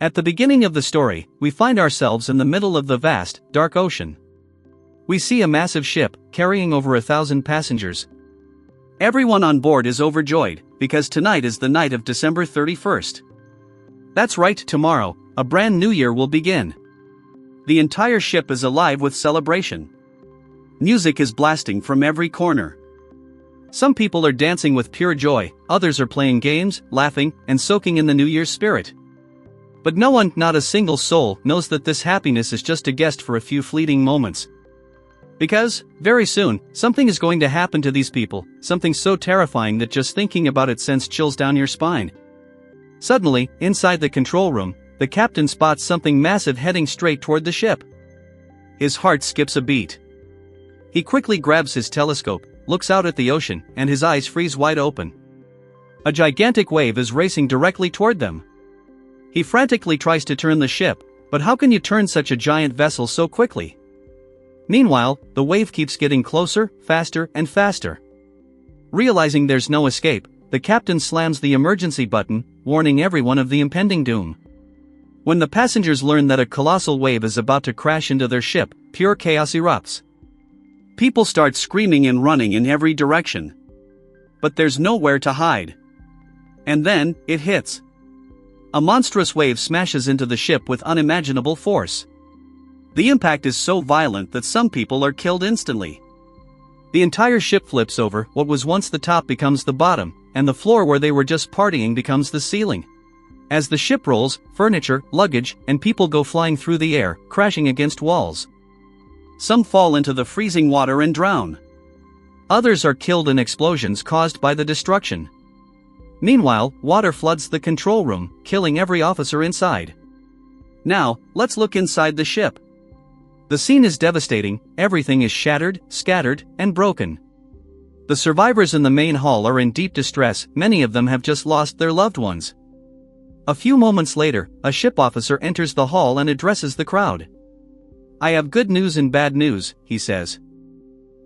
At the beginning of the story, we find ourselves in the middle of the vast, dark ocean. We see a massive ship, carrying over 1,000 passengers. Everyone on board is overjoyed, because tonight is the night of December 31st. That's right, tomorrow, a brand new year will begin. The entire ship is alive with celebration. Music is blasting from every corner. Some people are dancing with pure joy, others are playing games, laughing, and soaking in the New Year's spirit. But no one, not a single soul, knows that this happiness is just a guest for a few fleeting moments. Because, very soon, something is going to happen to these people, something so terrifying that just thinking about it sends chills down your spine. Suddenly, inside the control room, the captain spots something massive heading straight toward the ship. His heart skips a beat. He quickly grabs his telescope, looks out at the ocean, and his eyes freeze wide open. A gigantic wave is racing directly toward them. He frantically tries to turn the ship, but how can you turn such a giant vessel so quickly? Meanwhile, the wave keeps getting closer, faster, and faster. Realizing there's no escape, the captain slams the emergency button, warning everyone of the impending doom. When the passengers learn that a colossal wave is about to crash into their ship, pure chaos erupts. People start screaming and running in every direction. But there's nowhere to hide. And then, it hits. A monstrous wave smashes into the ship with unimaginable force. The impact is so violent that some people are killed instantly. The entire ship flips over, what was once the top becomes the bottom, and the floor where they were just partying becomes the ceiling. As the ship rolls, furniture, luggage, and people go flying through the air, crashing against walls. Some fall into the freezing water and drown. Others are killed in explosions caused by the destruction. Meanwhile, water floods the control room, killing every officer inside. Now, let's look inside the ship. The scene is devastating, everything is shattered, scattered, and broken. The survivors in the main hall are in deep distress, many of them have just lost their loved ones. A few moments later, a ship officer enters the hall and addresses the crowd. "I have good news and bad news," he says.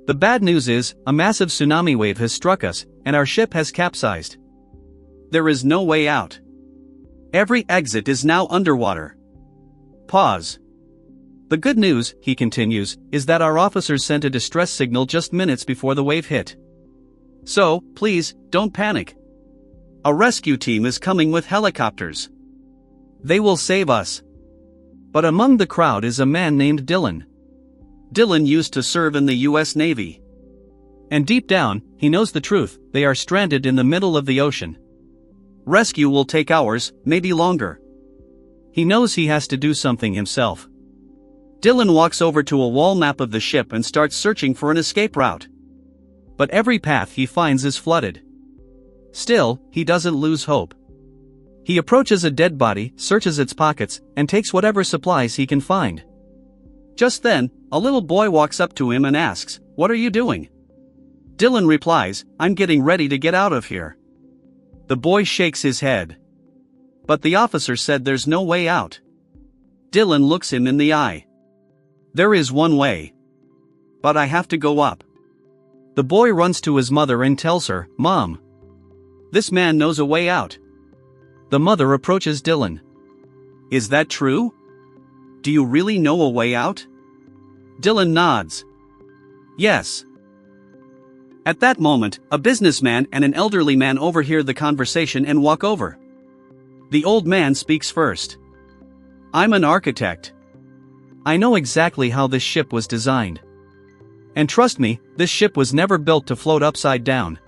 "The bad news is, a massive tsunami wave has struck us, and our ship has capsized. There is no way out. Every exit is now underwater. Pause. The good news," he continues, "is that our officers sent a distress signal just minutes before the wave hit. So, please, don't panic. A rescue team is coming with helicopters. They will save us." But among the crowd is a man named Dylan. Dylan used to serve in the US Navy. And deep down, he knows the truth, they are stranded in the middle of the ocean. Rescue will take hours, maybe longer. He knows he has to do something himself. Dylan walks over to a wall map of the ship and starts searching for an escape route. But every path he finds is flooded. Still, he doesn't lose hope. He approaches a dead body, searches its pockets, and takes whatever supplies he can find. Just then, a little boy walks up to him and asks, "What are you doing?" Dylan replies, "I'm getting ready to get out of here." The boy shakes his head. But the officer said there's no way out. Dylan looks him in the eye. "There is one way. But I have to go up." The boy runs to his mother and tells her, "Mom, this man knows a way out." The mother approaches Dylan. "Is that true? Do you really know a way out?" Dylan nods. "Yes." At that moment, a businessman and an elderly man overhear the conversation and walk over. The old man speaks first. "I'm an architect. I know exactly how this ship was designed. And trust me, this ship was never built to float upside down.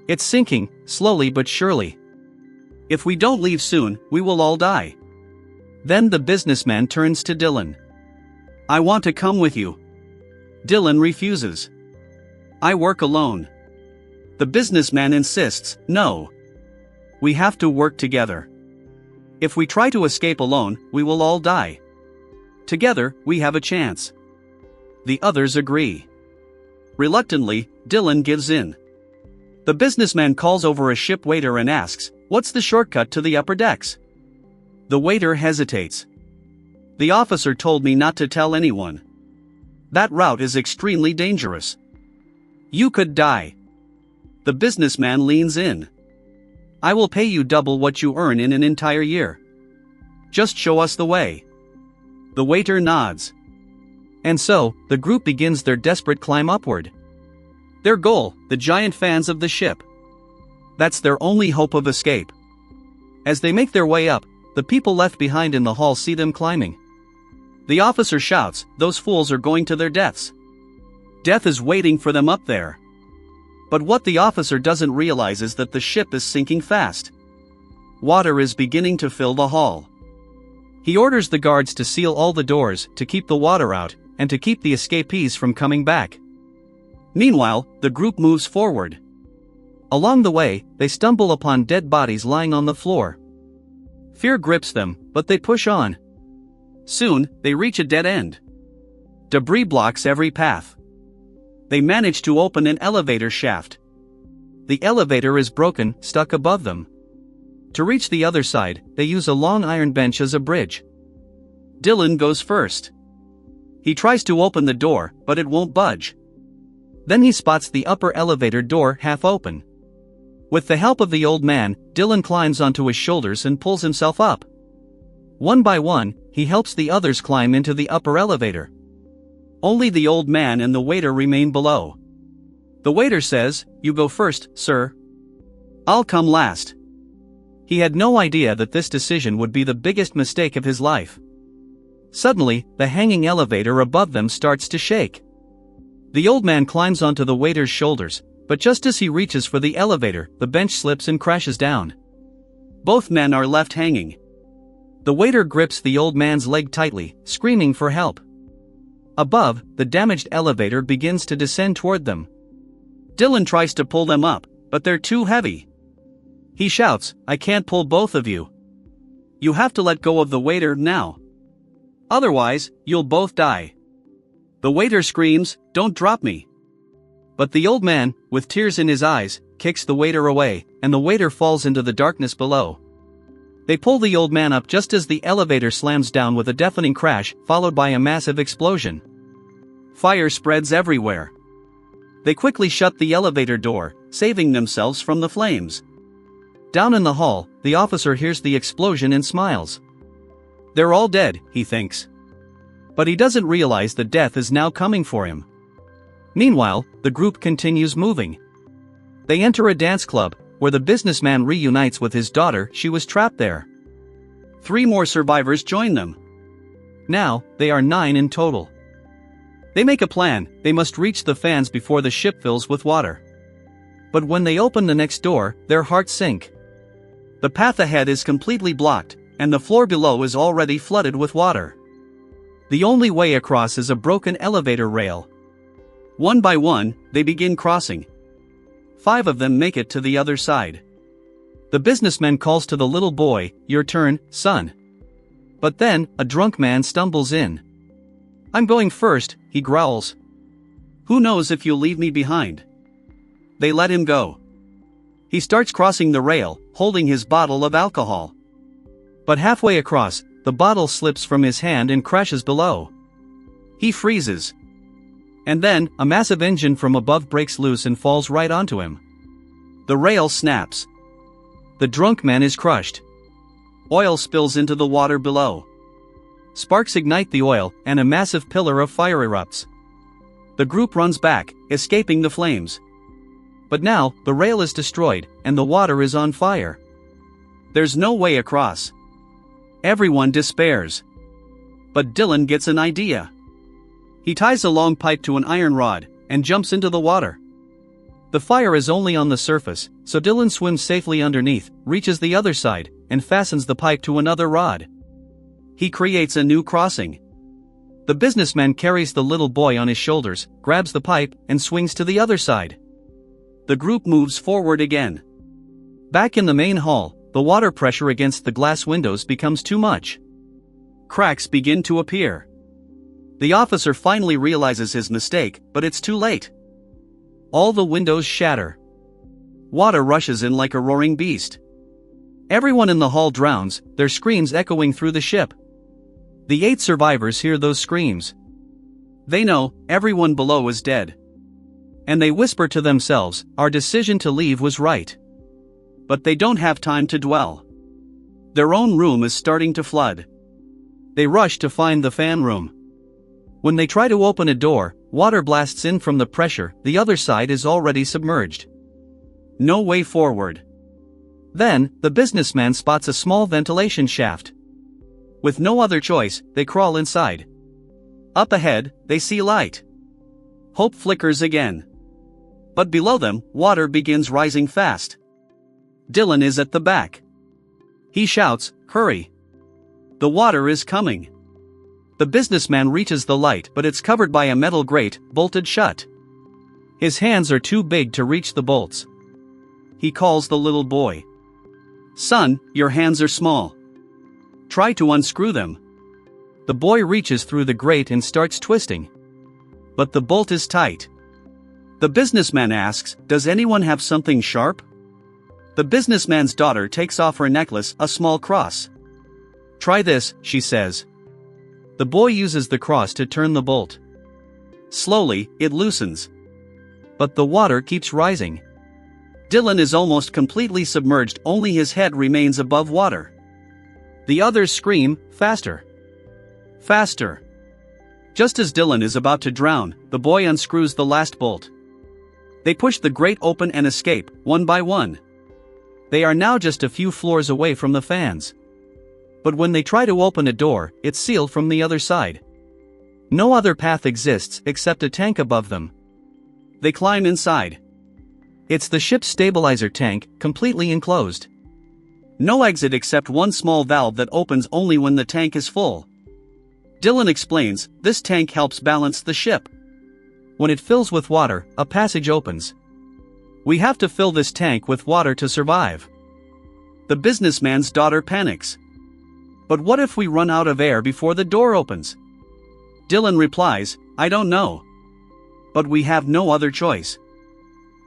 It's sinking, slowly but surely. If we don't leave soon, we will all die." Then the businessman turns to Dylan. "I want to come with you." Dylan refuses. "I work alone." The businessman insists, "No. We have to work together. If we try to escape alone, we will all die. Together, we have a chance." The others agree. Reluctantly, Dylan gives in. The businessman calls over a ship waiter and asks, "What's the shortcut to the upper decks?" The waiter hesitates. "The officer told me not to tell anyone. That route is extremely dangerous. You could die." The businessman leans in. "I will pay you double what you earn in an entire year." Just show us the way." The waiter nods. And so, the group begins their desperate climb upward. Their goal, the giant fans of the ship. That's their only hope of escape. As they make their way up, the people left behind in the hall see them climbing. The officer shouts, "Those fools are going to their deaths. Death is waiting for them up there." But what the officer doesn't realize is that the ship is sinking fast. Water is beginning to fill the hall. He orders the guards to seal all the doors, to keep the water out, and to keep the escapees from coming back. Meanwhile, the group moves forward. Along the way, they stumble upon dead bodies lying on the floor. Fear grips them, but they push on. Soon, they reach a dead end. Debris blocks every path. They manage to open an elevator shaft. The elevator is broken, stuck above them. To reach the other side, they use a long iron bench as a bridge. Dylan goes first. He tries to open the door, but it won't budge. Then he spots the upper elevator door half open. With the help of the old man, Dylan climbs onto his shoulders and pulls himself up. One by one, he helps the others climb into the upper elevator. Only the old man and the waiter remain below. The waiter says, "You go first, sir." "I'll come last." He had no idea that this decision would be the biggest mistake of his life. Suddenly, the hanging elevator above them starts to shake. The old man climbs onto the waiter's shoulders, but just as he reaches for the elevator, the bench slips and crashes down. Both men are left hanging. The waiter grips the old man's leg tightly, screaming for help. Above, the damaged elevator begins to descend toward them. Dylan tries to pull them up, but they're too heavy. He shouts, "I can't pull both of you. You have to let go of the waiter now. Otherwise, you'll both die." The waiter screams, "Don't drop me." But the old man, with tears in his eyes, kicks the waiter away, and the waiter falls into the darkness below. They pull the old man up just as the elevator slams down with a deafening crash, followed by a massive explosion. Fire spreads everywhere. They quickly shut the elevator door, saving themselves from the flames. Down in the hall, the officer hears the explosion and smiles. They're all dead, he thinks. But he doesn't realize that death is now coming for him. Meanwhile, the group continues moving. They enter a dance club, where the businessman reunites with his daughter. She was trapped there. 3 more survivors join them. Now, they are 9 in total. They make a plan. They must reach the fans before the ship fills with water. But when they open the next door, their hearts sink. The path ahead is completely blocked, and the floor below is already flooded with water. The only way across is a broken elevator rail. One by one, they begin crossing. 5 of them make it to the other side. The businessman calls to the little boy, "Your turn, son." But then, a drunk man stumbles in. "I'm going first," he growls. "Who knows if you'll leave me behind?" They let him go. He starts crossing the rail, holding his bottle of alcohol. But halfway across, the bottle slips from his hand and crashes below. He freezes. And then, a massive engine from above breaks loose and falls right onto him. The rail snaps. The drunk man is crushed. Oil spills into the water below. Sparks ignite the oil, and a massive pillar of fire erupts. The group runs back, escaping the flames. But now, the rail is destroyed, and the water is on fire. There's no way across. Everyone despairs. But Dylan gets an idea. He ties a long pipe to an iron rod, and jumps into the water. The fire is only on the surface, so Dylan swims safely underneath, reaches the other side, and fastens the pipe to another rod. He creates a new crossing. The businessman carries the little boy on his shoulders, grabs the pipe, and swings to the other side. The group moves forward again. Back in the main hall, the water pressure against the glass windows becomes too much. Cracks begin to appear. The officer finally realizes his mistake, but it's too late. All the windows shatter. Water rushes in like a roaring beast. Everyone in the hall drowns, their screams echoing through the ship. The 8 survivors hear those screams. They know, everyone below is dead. And they whisper to themselves, our decision to leave was right. But they don't have time to dwell. Their own room is starting to flood. They rush to find the fan room. When they try to open a door, water blasts in from the pressure, the other side is already submerged. No way forward. Then, the businessman spots a small ventilation shaft. With no other choice, they crawl inside. Up ahead, they see light. Hope flickers again. But below them, water begins rising fast. Dylan is at the back. He shouts, "Hurry! The water is coming!" The businessman reaches the light, but it's covered by a metal grate, bolted shut. His hands are too big to reach the bolts. He calls the little boy. "Son, your hands are small. Try to unscrew them." The boy reaches through the grate and starts twisting. But the bolt is tight. The businessman asks, "Does anyone have something sharp?" The businessman's daughter takes off her necklace, a small cross. "Try this," she says. The boy uses the cross to turn the bolt. Slowly, it loosens. But the water keeps rising. Dylan is almost completely submerged, only his head remains above water. The others scream, "Faster! Faster!" Just as Dylan is about to drown, the boy unscrews the last bolt. They push the grate open and escape, one by one. They are now just a few floors away from the fans. But when they try to open a door, it's sealed from the other side. No other path exists except a tank above them. They climb inside. It's the ship's stabilizer tank, completely enclosed. No exit except one small valve that opens only when the tank is full. Dylan explains, this tank helps balance the ship. When it fills with water, a passage opens. We have to fill this tank with water to survive. The businessman's daughter panics. But what if we run out of air before the door opens? Dylan replies, "I don't know. But we have no other choice."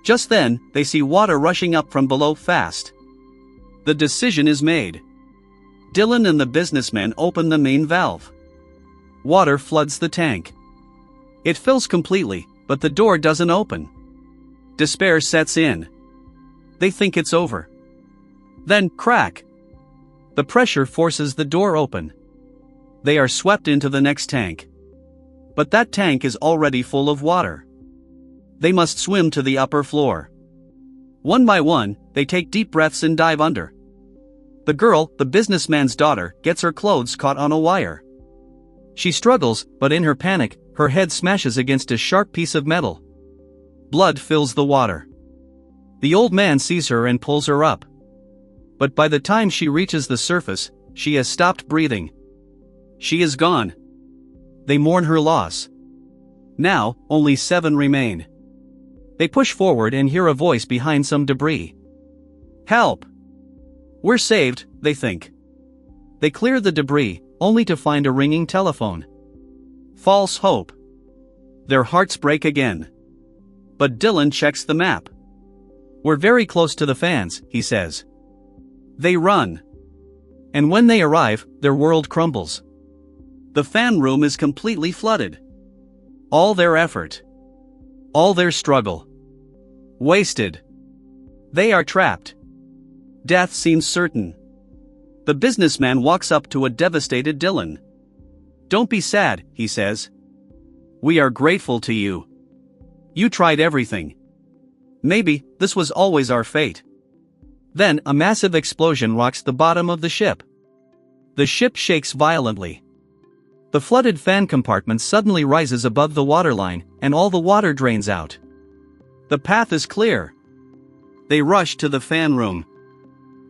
Just then, they see water rushing up from below fast. The decision is made. Dylan and the businessman open the main valve. Water floods the tank. It fills completely, but the door doesn't open. Despair sets in. They think it's over. Then, crack! The pressure forces the door open. They are swept into the next tank. But that tank is already full of water. They must swim to the upper floor. One by one, they take deep breaths and dive under. The girl, the businessman's daughter, gets her clothes caught on a wire. She struggles, but in her panic, her head smashes against a sharp piece of metal. Blood fills the water. The old man sees her and pulls her up. But by the time she reaches the surface, she has stopped breathing. She is gone. They mourn her loss. Now, only 7 remain. They push forward and hear a voice behind some debris. "Help! We're saved," they think. They clear the debris, only to find a ringing telephone. False hope. Their hearts break again. But Dylan checks the map. "We're very close to the fans," he says. They run. And when they arrive, their world crumbles. The fan room is completely flooded. All their effort. All their struggle. Wasted. They are trapped. Death seems certain. The businessman walks up to a devastated Dylan. "Don't be sad," he says. "We are grateful to you. You tried everything. Maybe this was always our fate." Then a massive explosion rocks the bottom of the ship. The ship shakes violently. The flooded fan compartment suddenly rises above the waterline, and all the water drains out. The path is clear. They rush to the fan room.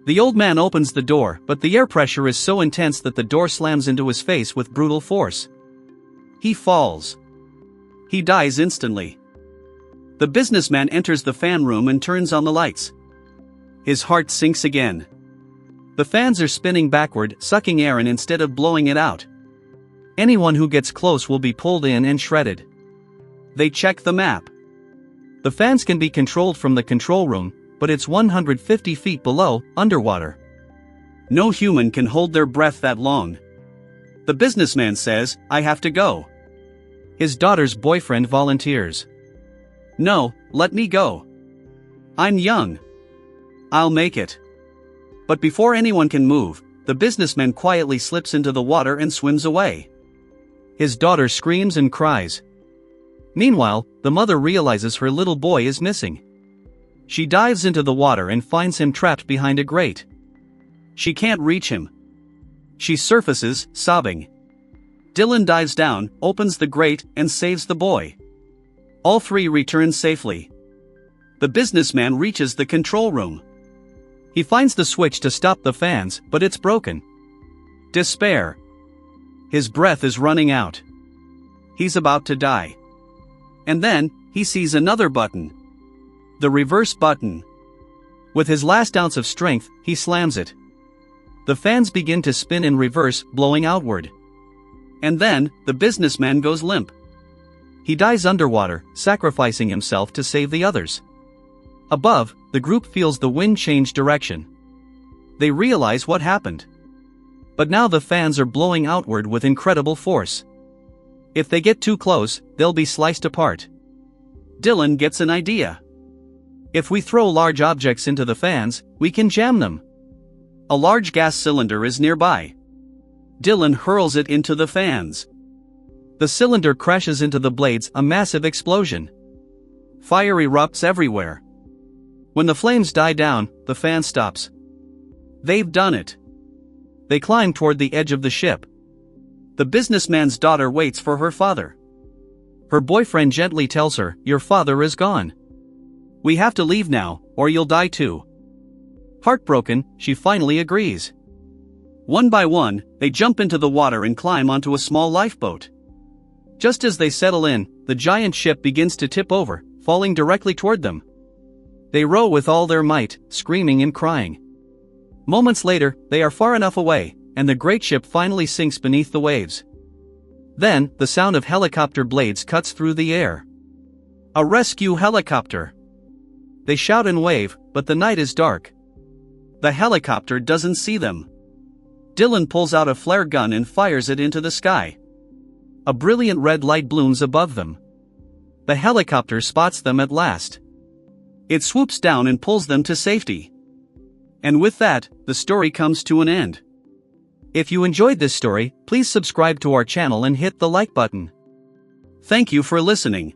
The old man opens the door, but the air pressure is so intense that the door slams into his face with brutal force. He falls. He dies instantly. The businessman enters the fan room and turns on the lights. His heart sinks again. The fans are spinning backward, sucking air in instead of blowing it out. Anyone who gets close will be pulled in and shredded. They check the map. The fans can be controlled from the control room, but it's 150 feet below, underwater. No human can hold their breath that long. The businessman says, "I have to go." His daughter's boyfriend volunteers. "No, let me go. I'm young. I'll make it." But before anyone can move, the businessman quietly slips into the water and swims away. His daughter screams and cries. Meanwhile, the mother realizes her little boy is missing. She dives into the water and finds him trapped behind a grate. She can't reach him. She surfaces, sobbing. Dylan dives down, opens the grate, and saves the boy. All three return safely. The businessman reaches the control room. He finds the switch to stop the fans, but it's broken. Despair. His breath is running out. He's about to die. And then, he sees another button. The reverse button. With his last ounce of strength, he slams it. The fans begin to spin in reverse, blowing outward. And then, the businessman goes limp. He dies underwater, sacrificing himself to save the others. Above, the group feels the wind change direction. They realize what happened. But now the fans are blowing outward with incredible force. If they get too close, they'll be sliced apart. Dylan gets an idea. If we throw large objects into the fans, we can jam them. A large gas cylinder is nearby. Dylan hurls it into the fans. The cylinder crashes into the blades, a massive explosion. Fire erupts everywhere. When the flames die down, the fan stops. They've done it. They climb toward the edge of the ship. The businessman's daughter waits for her father. Her boyfriend gently tells her, "Your father is gone. We have to leave now, or you'll die too." Heartbroken, she finally agrees. One by one, they jump into the water and climb onto a small lifeboat. Just as they settle in, the giant ship begins to tip over, falling directly toward them. They row with all their might, screaming and crying. Moments later, they are far enough away, and the great ship finally sinks beneath the waves. Then, the sound of helicopter blades cuts through the air. A rescue helicopter! They shout and wave, but the night is dark. The helicopter doesn't see them. Dylan pulls out a flare gun and fires it into the sky. A brilliant red light blooms above them. The helicopter spots them at last. It swoops down and pulls them to safety. And with that, the story comes to an end. If you enjoyed this story, please subscribe to our channel and hit the like button. Thank you for listening.